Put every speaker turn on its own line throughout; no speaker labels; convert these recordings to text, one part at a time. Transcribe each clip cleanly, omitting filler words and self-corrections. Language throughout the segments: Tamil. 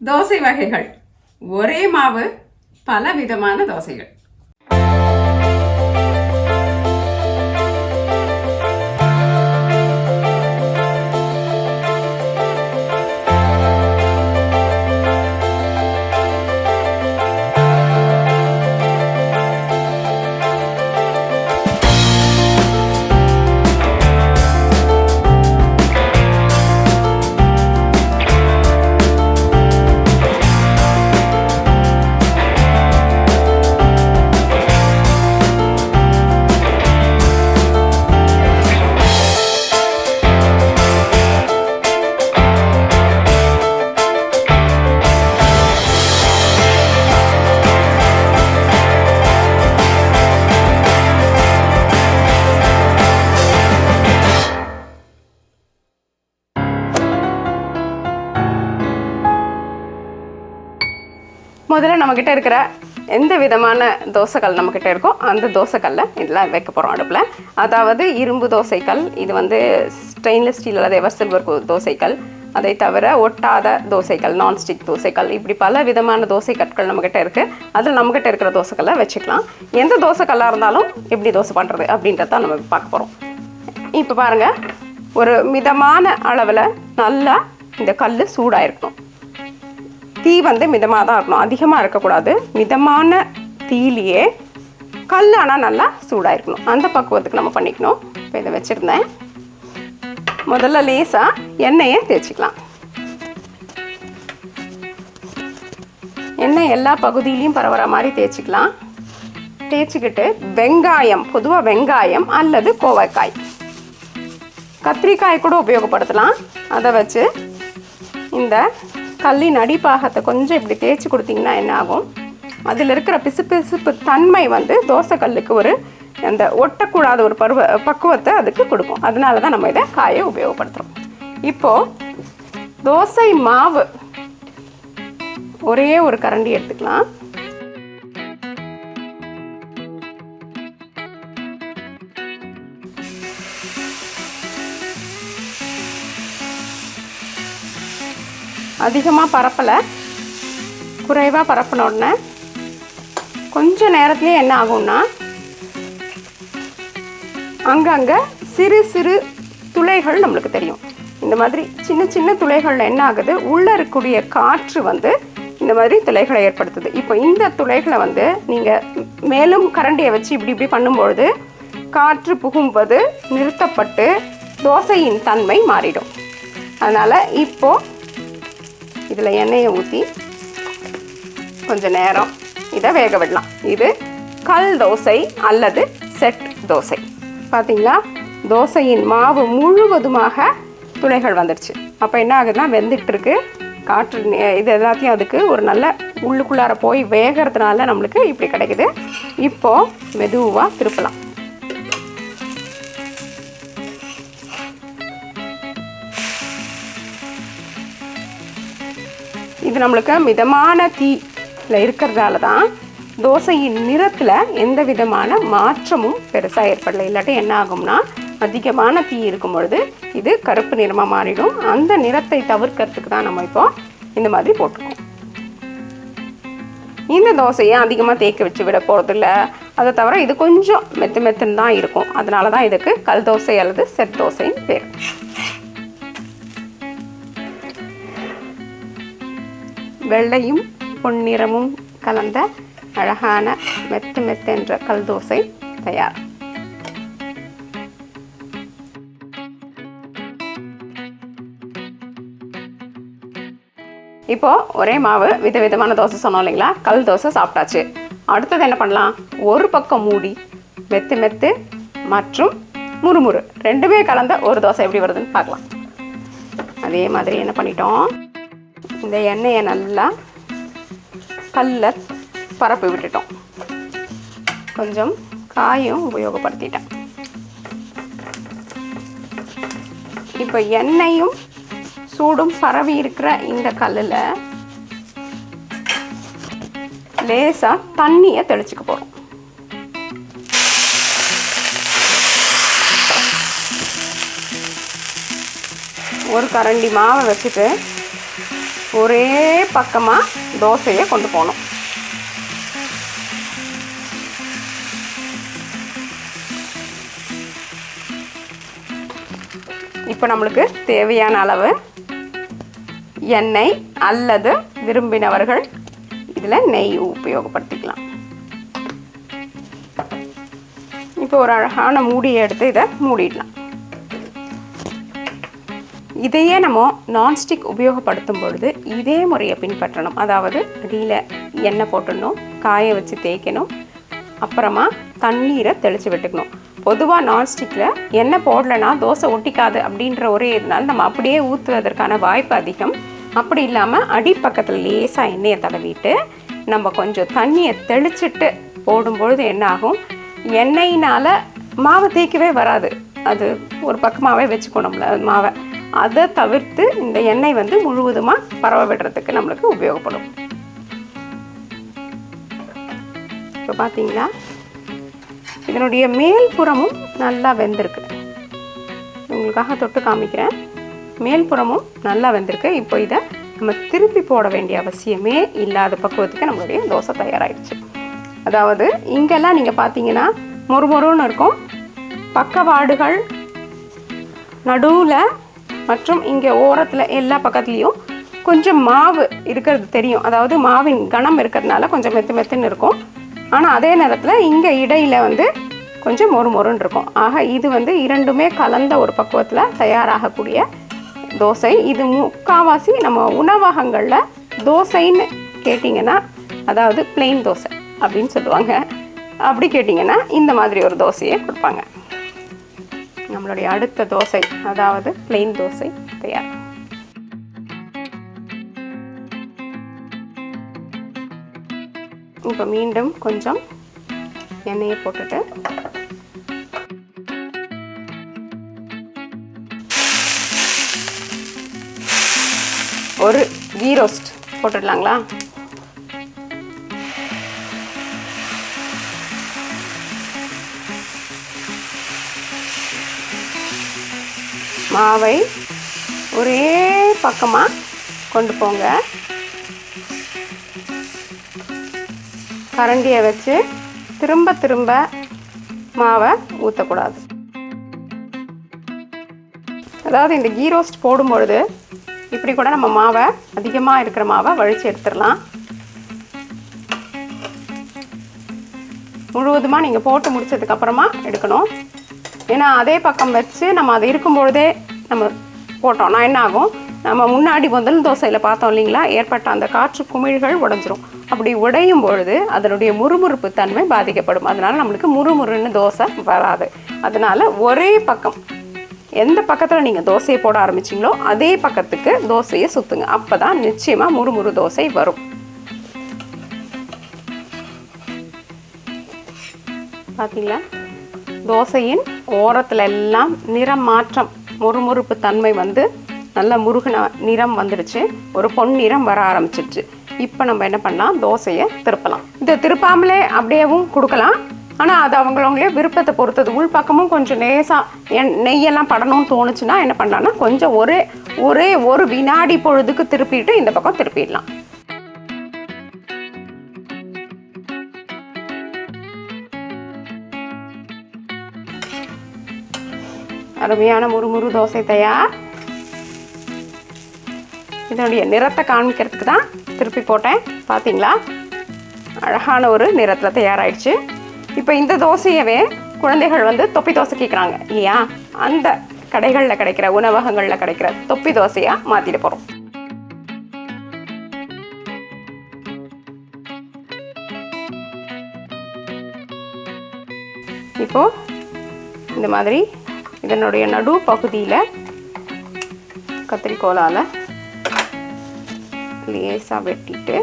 தோசை வகைகள். ஒரே மாவு, பல விதமான தோசைகள். முதல்ல நம்மக்கிட்ட இருக்கிற எந்த விதமான தோசைக்கல் நம்மக்கிட்ட இருக்கோ அந்த தோசைக்கல்லை இதில் வைக்க போகிறோம் அடுப்பில். அதாவது இரும்பு தோசைக்கல், இது ஸ்டெயின்லெஸ் ஸ்டீல் அல்லது எவர் சில்வர் தோசைக்கல், அதை தவிர ஒட்டாத தோசைக்கல், நான்ஸ்டிக் தோசைக்கல், இப்படி பல விதமான தோசை கற்கள் நம்மக்கிட்ட இருக்குது. அதில் நம்மக்கிட்ட இருக்கிற தோசைக்கல்லை வச்சுக்கலாம். எந்த தோசைக்கல்லாக இருந்தாலும் எப்படி தோசை பண்ணுறது அப்படின்றத நம்ம பார்க்க போகிறோம். இப்போ பாருங்கள், ஒரு மிதமான அளவில் நல்லா இந்த கல் சூடாக இருக்கணும். தீ மிதமாக தான் இருக்கணும், அதிகமாக இருக்கக்கூடாது. மிதமான தீயிலேயே கல் ஆனால் நல்லா சூடாக இருக்கணும். அந்த பக்குவத்துக்கு நம்ம பண்ணிக்கணும். இப்போ இதை வச்சுருந்தேன். முதல்ல லேசாக எண்ணெயை தேய்ச்சிக்கலாம். எண்ணெய் எல்லா பகுதியிலையும் பரவுற மாதிரி தேய்ச்சிக்கலாம். தேய்ச்சிக்கிட்டு வெங்காயம், பொதுவாக வெங்காயம் அல்லது கோவைக்காய், கத்திரிக்காய் கூட உபயோகப்படுத்தலாம். அதை வச்சு இந்த கல்லின் அடிப்பாகத்தை கொஞ்சம் இப்படி தேய்ச்சி கொடுத்தீங்கன்னா என்ன ஆகும், அதில் இருக்கிற பிசுபிசுப்பு தன்மை தோசைக்கல்லுக்கு ஒரு அந்த ஒட்டக்கூடாத ஒரு பக்குவத்தை அதுக்கு கொடுக்கும். அதனால தான் நம்ம இதை காயை உபயோகப்படுத்துகிறோம். இப்போது தோசை மாவு ஒரே ஒரு கரண்டி எடுத்துக்கலாம். அதிகமாக பரப்பலை, குறைவாக பரப்பின உடனே கொஞ்சம் நேரத்துலேயே என்ன ஆகும்னா அங்கங்கே சிறு சிறு துளைகள் நம்மளுக்கு தெரியும். இந்த மாதிரி சின்ன சின்ன துளைகளில் என்ன ஆகுது, உள்ளே இருக்கக்கூடிய காற்று இந்த மாதிரி துளைகளை ஏற்படுத்துது. இப்போ இந்த துளைகளை நீங்கள் மேலும் கரண்டியை வச்சு இப்படி இப்படி பண்ணும்பொழுது காற்று புகும்பது நிறுத்தப்பட்டு தோசையின் தன்மை மாறிடும். அதனால் இப்போது இதில் எண்ணெயை ஊற்றி கொஞ்சம் நேரம் இதை வேக விடலாம். இது கல் தோசை அல்லது செட் தோசை. பார்த்தீங்களா, தோசையின் மாவு முழுவதுமாக துளைகள் வந்துடுச்சு. அப்போ என்ன ஆகுதுன்னா வெந்துட்டுருக்கு. காற்று இது எல்லாத்தையும் அதுக்கு ஒரு நல்ல உள்ளுக்குள்ளார போய் வேகிறதுனால நம்மளுக்கு இப்படி கிடைக்குது. இப்போது மெதுவாக திருப்பலாம். இது நம்மளுக்கு மிதமான தீயில் இருக்கிறதால தான் தோசையின் நிறத்தில் எந்த விதமான மாற்றமும் பெருசாக ஏற்படலை. இல்லாட்டி என்ன ஆகும்னா அதிகமான தீ இருக்கும் பொழுது இது கருப்பு நிறமாக மாறிடும். அந்த நிறத்தை தவிர்க்கிறதுக்கு தான் நம்ம இப்போ இந்த மாதிரி போட்டிருக்கோம். இந்த தோசையை அதிகமாக தேய்க்க வச்சு விட போகிறதில்ல. அதை தவிர இது கொஞ்சம் மெத்துன்னு தான் இருக்கும். அதனால தான் இதுக்கு கல் தோசை அல்லது செட் தோசைன்னு பேர். வெள்ளையும் பொன்னிறமும் கலந்த அழகான மெத்தென்ற கல் தோசை தயார். இப்போது ஒரே மாவு விதவிதமான தோசை சொன்னோம் இல்லைங்களா, கல் தோசை சாப்பிட்டாச்சு. அடுத்தது என்ன பண்ணலாம், ஒரு பக்கம் மூடி மெத்து மற்றும் முறுமுறு ரெண்டுமே கலந்த ஒரு தோசை எப்படி வருதுன்னு பார்க்கலாம். அதே மாதிரி என்ன பண்ணிட்டோம், இந்த எண்ணெயை நல்லா கல்ல பரப்பி விட்டுட்டோம். கொஞ்சம் காயும் உபயோகப்படுத்திட்டேன். இப்போ எண்ணெயும் சூடும் பரவி இருக்கிற இந்த கல்லில் லேசாக தண்ணியை தெளிச்சுக்க போகிறோம். ஒரு கரண்டி மாவை வச்சுட்டு ஒரே பக்கமாக தோசையை கொண்டு போகணும். இப்போ நம்மளுக்கு தேவையான அளவு எண்ணெய் அல்லது விரும்பினவர்கள் இதில் நெய் உபயோகப்படுத்திக்கலாம். இப்போ ஒரு அழகான மூடியை எடுத்து இதை மூடிடலாம். இதையே நம்ம நான்ஸ்டிக் உபயோகப்படுத்தும் பொழுது இதே முறையை பின்பற்றணும். அதாவது அடியில் எண்ணெய் போட்டுடணும், காய வச்சு தேய்க்கணும், அப்புறமா தண்ணீரை தெளித்து விட்டுக்கணும். பொதுவாக நான்ஸ்டிக்கில் எண்ணெய் போடலைன்னா தோசை ஒட்டிக்காது அப்படின்ற ஒரே இதனால் நம்ம அப்படியே ஊற்றுவதற்கான வாய்ப்பு அதிகம். அப்படி இல்லாமல் அடிப்பக்கத்தில் லேசாக எண்ணெயை தடவிட்டு நம்ம கொஞ்சம் தண்ணியை தெளிச்சிட்டு போடும்பொழுது என்ன ஆகும், எண்ணெயினால் மாவை தேய்க்கவே வராது. அது ஒரு பக்கமாகவே வச்சுக்கணும்ல மாவை. அதை தவிர்த்து இந்த எண்ணெய் வந்து முழுவதுமாக பரவ விடுறதுக்கு நம்மளுக்கு உபயோகப்படும். இப்போ பார்த்தீங்களா, இதனுடைய மேல் புறமும் நல்லா வெந்திருக்கு. உங்களுக்காக தொட்டு காமிக்கிறேன். மேல் புறமும் நல்லா வெந்திருக்கு. இப்போ இதை நம்ம திருப்பி போட வேண்டிய அவசியமே இல்லாத பக்குவத்துக்கு நம்மளுடைய தோசை தயாராகிடுச்சு. அதாவது இங்கெல்லாம் நீங்கள் பார்த்தீங்கன்னா மொறுமொறுன்னு இருக்கும். பக்கவாடுகள், நடுவில் மற்றும் இங்கே ஓரத்தில் எல்லா பக்கத்துலேயும் கொஞ்சம் மாவு இருக்கிறது தெரியும். அதாவது மாவின் கனம் இருக்கிறதுனால கொஞ்சம் மெத்து மெத்துன்னு இருக்கும். ஆனால் அதே நேரத்தில் இங்கே இடையில் வந்து கொஞ்சம் மொறுமொறுன்னு இருக்கும். ஆக இது வந்து இரண்டுமே கலந்த ஒரு பக்குவத்தில் தயாராகக்கூடிய தோசை. இது முக்கால்வாசி நம்ம உணவகங்களில் தோசைன்னு கேட்டிங்கன்னா, அதாவது பிளெயின் தோசை அப்படின்னு சொல்லுவாங்க. அப்படி கேட்டிங்கன்னா இந்த மாதிரி ஒரு தோசையை கொடுப்பாங்க. நம்மளுடைய அடுத்த தோசை, அதாவது பிளெயின் தோசை தயார். இப்போ மீண்டும் கொஞ்சம் எண்ணெயை போட்டுட்டு ஒரு கீ ரோஸ்ட் போட்டுடலாங்களா? மாவை ஒரே பக்கமாக கொண்டு போங்க. கரண்டியை வச்சு திரும்ப திரும்ப மாவை ஊற்றக்கூடாது. அதாவது இந்த கீ ரோஸ்ட் போடும்பொழுது இப்படி கூட நம்ம மாவை, அதிகமாக இருக்கிற மாவை வழித்து எடுத்துடலாம். முழுவதுமாக நீங்கள் போட்டு முடிச்சதுக்கப்புறமா எடுக்கணும். ஏன்னா அதே பக்கம் வச்சு நம்ம அது இருக்கும்பொழுதே நம்ம போட்டோம்னா என்ன ஆகும், நம்ம முன்னாடி முதல் தோசையில் பார்த்தோம் இல்லைங்களா, ஏற்பட்ட அந்த காற்று குமிழ்கள் உடைஞ்சிரும். அப்படி உடையும் பொழுது அதனுடைய முறுமுறுப்பு தன்மை பாதிக்கப்படும். அதனால் நம்மளுக்கு முறுமுறுன்னு தோசை வராது. அதனால் ஒரே பக்கம், எந்த பக்கத்தில் நீங்கள் தோசையை போட ஆரம்பிச்சிங்களோ அதே பக்கத்துக்கு தோசையை சுற்றுங்க. அப்போ தான் நிச்சயமாக முறுமுறு தோசை வரும். பார்த்தீங்களா, தோசையின் ஓரத்தில் எல்லாம் நிறம் மாற்றம், முறுமுறுப்பு தன்மை வந்து நல்ல முருகன நிறம் வந்துடுச்சு. ஒரு பொன் நிறம் வர ஆரம்பிச்சிடுச்சு. இப்போ நம்ம என்ன பண்ணலாம், தோசையை திருப்பலாம். இதை திருப்பாமலே அப்படியேவும் கொடுக்கலாம். ஆனால் அது அவங்களே விருப்பத்தை பொறுத்தது. உள் பக்கமும் கொஞ்சம் லேசாக நெய்யெல்லாம் படணும்னு தோணுச்சுன்னா என்ன பண்ணலான்னா, கொஞ்சம் ஒரே ஒரு வினாடி பொழுதுக்கு திருப்பிட்டு இந்த பக்கம் திருப்பிடலாம். அருமையான முறுமுறு தோசை தயார். இதனுடைய நிறத்தை காமிக்கிறதுக்கு தான் திருப்பி போட்டேன். பார்த்தீங்களா, அழகான ஒரு நிறத்தில் தயாராகிடுச்சு. இப்போ இந்த தோசையவே குழந்தைகள் வந்து தொப்பி தோசை கேட்குறாங்க இல்லையா, அந்த கடைகளில் கிடைக்கிற, உணவகங்களில் கிடைக்கிற தொப்பி தோசையாக மாற்றிட போகிறோம். இப்போது இந்த மாதிரி இதனுடைய நடு பகுதியில் கத்திரிக்கோலால் லேசாக வெட்டிட்டு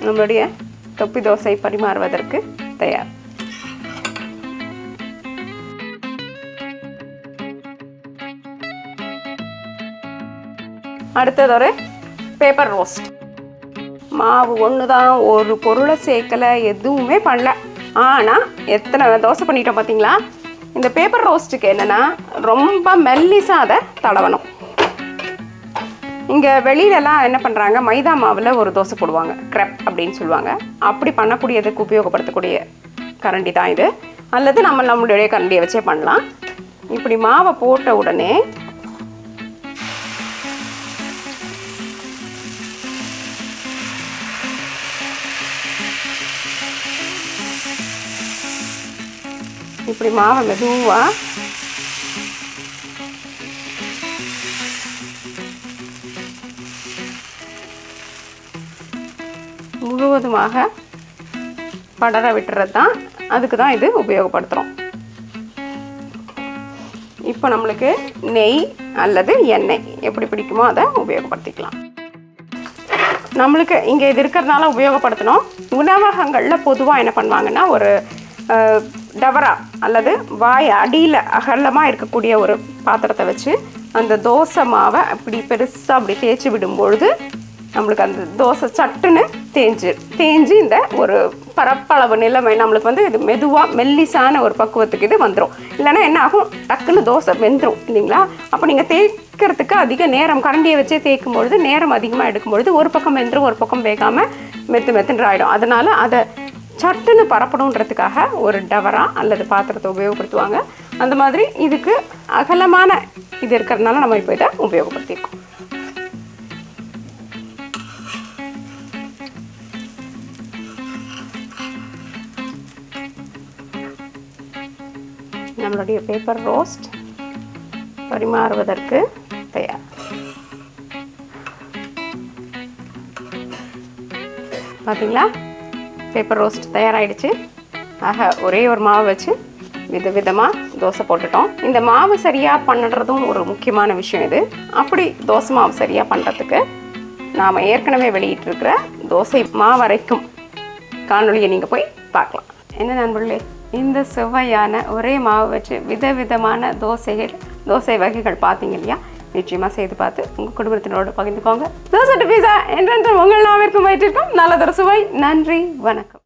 நம்மளுடைய தொப்பி தோசை பரிமாறுவதற்கு தயார். அடுத்தது ஒரு பேப்பர் ரோஸ்ட். மாவு ஒன்று தான், ஒரு பொருளை சேர்க்கலை, எதுவுமே பண்ணல. ஆனால் எத்தனை தோசை பண்ணிட்டோம் பார்த்தீங்களா? இந்த பேப்பர் ரோஸ்ட்டுக்கு என்னென்னா ரொம்ப மெல்லிசாக அதை தடவணும். இங்கே வெளியிலலாம் என்ன பண்ணுறாங்க, மைதா மாவில் ஒரு தோசை போடுவாங்க, க்ரெப் அப்படின்னு சொல்லுவாங்க. அப்படி பண்ணக்கூடியதுக்கு உபயோகப்படுத்தக்கூடிய கரண்டி தான் இது, அல்லது நம்மளுடைய கரண்டியை வச்சே பண்ணலாம். இப்படி மாவை போட்ட உடனே இப்படி மாவை மெதுவாக முழுவதுமாக படர விட்டுறது தான், அதுக்கு தான் இது உபயோகப்படுத்துகிறோம். இப்போ நம்மளுக்கு நெய் அல்லது எண்ணெய் எப்படி பிடிக்குமோ அதை உபயோகப்படுத்திக்கலாம். நம்மளுக்கு இங்கே இது இருக்கிறதுனால உபயோகப்படுத்தணும். உணவகங்களில் பொதுவாக என்ன பண்ணுவாங்கன்னா, ஒரு டவரா அல்லது வாய் அடியில் அகலமாக இருக்கக்கூடிய ஒரு பாத்திரத்தை வச்சு அந்த தோசை மாவை அப்படி பெருசாக அப்படி தேய்ச்சி விடும்பொழுது நம்மளுக்கு அந்த தோசை சட்டுன்னு தேஞ்சு இந்த ஒரு பரப்பளவு நிலைமை நம்மளுக்கு வந்து இது மெதுவாக மெல்லிசான ஒரு பக்குவத்துக்கு இது வந்துடும். இல்லைன்னா என்ன ஆகும், டக்குன்னு தோசை வெந்துடும் இல்லைங்களா? அப்போ நீங்கள் தேய்க்கிறதுக்கு அதிக நேரம், கரண்டியை வச்சே தேய்க்கும் பொழுது நேரம் அதிகமாக எடுக்கும்பொழுது ஒரு பக்கம் வெந்துடும், ஒரு பக்கம் வேகாமல் மெத்துன்னு ஆகிடும். அதனால் அதை சட்டுன்னு பரப்பணுன்றதுக்காக ஒரு டவரா அல்லது பாத்திரத்தை உபயோகப்படுத்துவாங்க. அந்த மாதிரி இதுக்கு அகலமான இது இருக்கிறதுனால நம்ம இப்போ இதை உபயோகப்படுத்தியிருக்கோம். நம்மளுடைய பேப்பர் ரோஸ்ட் பரிமாறுவதற்கு தயார். பார்த்தீங்களா, பேப்பர் ரோஸ்ட் தயாராகிடுச்சு. ஆக ஒரே ஒரு மாவு வச்சு விதவிதமாக தோசை போட்டுட்டோம். இந்த மாவு சரியாக பண்ணுறதும் ஒரு முக்கியமான விஷயம். இது அப்படி தோசை மாவு சரியாக பண்ணுறதுக்கு நாம் ஏற்கனவே வெளியிட்டிருக்கிற தோசை மாவரைக்கும் காணொலியை நீங்கள் போய் பார்க்கலாம். என்ன நண்பர்களே, இந்த சுவையான ஒரே மாவு வச்சு விதவிதமான தோசை வகைகள் பார்த்தீங்க இல்லையா? நிச்சயமாக செய்து பார்த்து உங்கள் குடும்பத்தினரோடு பகிர்ந்துக்கோங்க. தோசை பீஸா என்றென்றும் உங்கள் நாவிற்கும் வயிற்றிற்கும் நல்லதொரு சுவை. நன்றி, வணக்கம்.